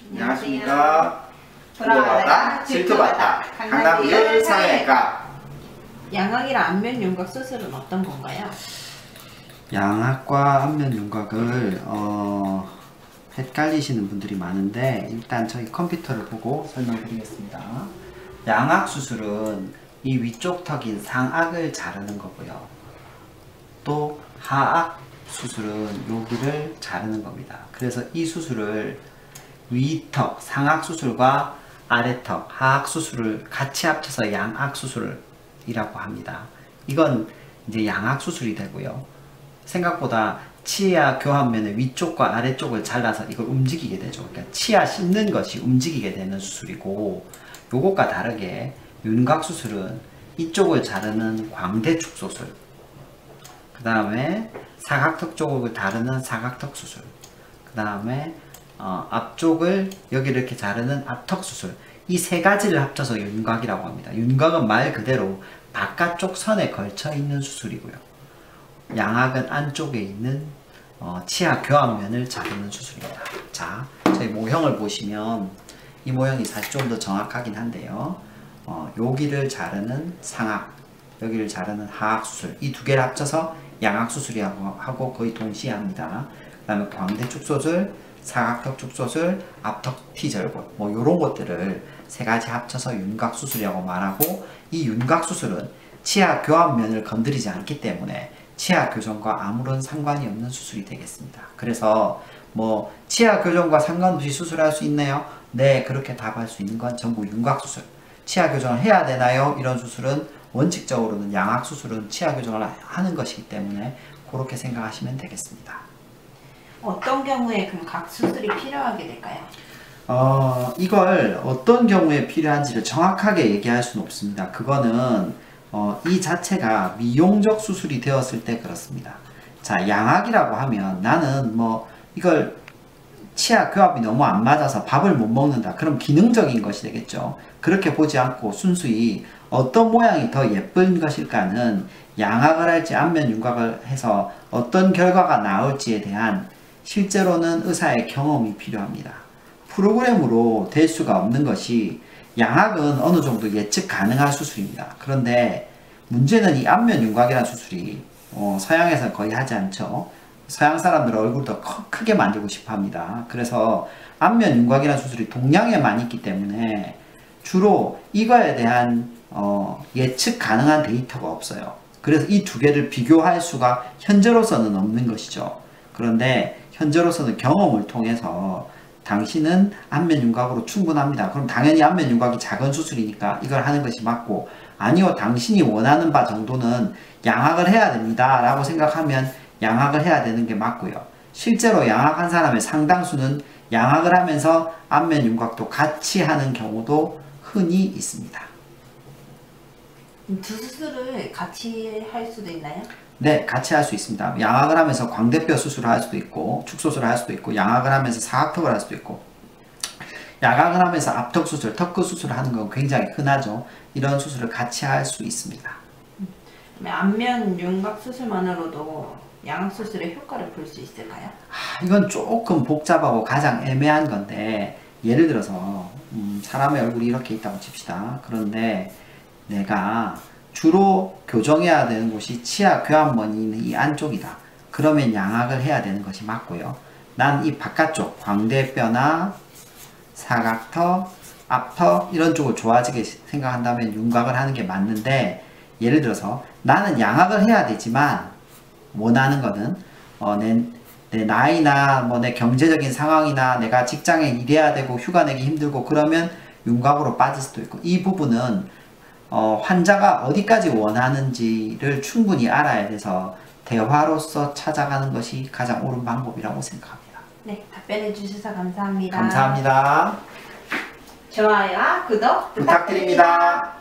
안녕하십니까. 돌아가다 질투받다 강남길 성형외과. 양악이랑 안면 윤곽 수술은 어떤 건가요? 양악과 안면 윤곽을 헷갈리시는 분들이 많은데, 일단 저희 컴퓨터를 보고 설명드리겠습니다. 양악 수술은 이 위쪽 턱인 상악을 자르는 거고요. 또 하악 수술은 여기를 자르는 겁니다. 그래서 이 수술을 위턱 상악 수술과 아래턱 하악 수술을 같이 합쳐서 양악 수술이라고 합니다. 이건 이제 양악 수술이 되고요. 생각보다 치아 교환면의 위쪽과 아래쪽을 잘라서 이걸 움직이게 되죠. 그러니까 치아 씹는 것이 움직이게 되는 수술이고, 요것과 다르게 윤곽 수술은 이쪽을 자르는 광대축 수술, 그 다음에 사각턱 쪽을 다루는 사각턱 수술, 그 다음에 앞쪽을 여기 이렇게 자르는 앞턱 수술, 이 세 가지를 합쳐서 윤곽이라고 합니다. 윤곽은 말 그대로 바깥쪽 선에 걸쳐 있는 수술이고요. 양악은 안쪽에 있는 치아 교환면을 자르는 수술입니다. 자, 저희 모형을 보시면 이 모형이 사실 좀 더 정확하긴 한데요. 여기를 자르는 상악, 여기를 자르는 하악 수술, 이 두 개를 합쳐서 양악 수술이라고 하고 거의 동시에 합니다. 그 다음에 광대축 수술, 사각턱 축 수술, 앞턱 T절골, 뭐 요런 것들을 세 가지 합쳐서 윤곽 수술이라고 말하고, 이 윤곽 수술은 치아 교환면을 건드리지 않기 때문에 치아 교정과 아무런 상관이 없는 수술이 되겠습니다. 그래서 뭐 치아 교정과 상관없이 수술할 수 있나요? 네, 그렇게 답할 수 있는 건 전부 윤곽 수술. 치아 교정을 해야 되나요? 이런 수술은 원칙적으로는 양악 수술은 치아 교정을 하는 것이기 때문에 그렇게 생각하시면 되겠습니다. 어떤 경우에 그럼 각 수술이 필요하게 될까요? 이걸 어떤 경우에 필요한지를 정확하게 얘기할 수는 없습니다. 그거는 이 자체가 미용적 수술이 되었을 때 그렇습니다. 자, 양악이라고 하면 나는 뭐 이걸 치아 교합이 너무 안 맞아서 밥을 못 먹는다. 그럼 기능적인 것이 되겠죠. 그렇게 보지 않고 순수히 어떤 모양이 더 예쁜 것일까는 양악을 할지 안면 윤곽을 해서 어떤 결과가 나올지에 대한 실제로는 의사의 경험이 필요합니다. 프로그램으로 될 수가 없는 것이, 양악은 어느 정도 예측 가능한 수술입니다. 그런데 문제는 이 안면 윤곽이라는 수술이 서양에서는 거의 하지 않죠. 서양 사람들은 얼굴을 더 크게 만들고 싶어 합니다. 그래서 안면 윤곽이라는 수술이 동양에만 있기 때문에 주로 이거에 대한 예측 가능한 데이터가 없어요. 그래서 이 두 개를 비교할 수가 현재로서는 없는 것이죠. 그런데 현재로서는 경험을 통해서 당신은 안면 윤곽으로 충분합니다. 그럼 당연히 안면 윤곽이 작은 수술이니까 이걸 하는 것이 맞고, 아니요, 당신이 원하는 바 정도는 양악을 해야 됩니다 라고 생각하면 양악을 해야 되는 게 맞고요. 실제로 양악한 사람의 상당수는 양악을 하면서 안면 윤곽도 같이 하는 경우도 흔히 있습니다. 두 수술을 같이 할 수도 있나요? 네, 같이 할 수 있습니다. 양악을 하면서 광대뼈 수술을 할 수도 있고, 축소술을 할 수도 있고, 양악을 하면서 사각턱을 할 수도 있고, 양악을 하면서 앞턱 수술, 턱끝 수술을 하는 건 굉장히 흔하죠. 이런 수술을 같이 할 수 있습니다. 안면 윤곽 수술만으로도 양악 수술의 효과를 볼 수 있을까요? 이건 조금 복잡하고 가장 애매한 건데, 예를 들어서 사람의 얼굴이 이렇게 있다고 칩시다. 그런데 내가 주로 교정해야 되는 곳이 치아 교환면이 있는 이 안쪽이다. 그러면 양악을 해야 되는 것이 맞고요. 난 이 바깥쪽 광대뼈나 사각턱, 앞턱 이런 쪽을 좋아지게 생각한다면 윤곽을 하는 게 맞는데, 예를 들어서 나는 양악을 해야 되지만 원하는 거는 내 나이나 뭐 내 경제적인 상황이나 내가 직장에 일해야 되고 휴가 내기 힘들고 그러면 윤곽으로 빠질 수도 있고, 이 부분은 환자가 어디까지 원하는지를 충분히 알아야 돼서 대화로서 찾아가는 것이 가장 옳은 방법이라고 생각합니다. 네, 답변해 주셔서 감사합니다. 감사합니다. 좋아요와 구독 부탁드립니다.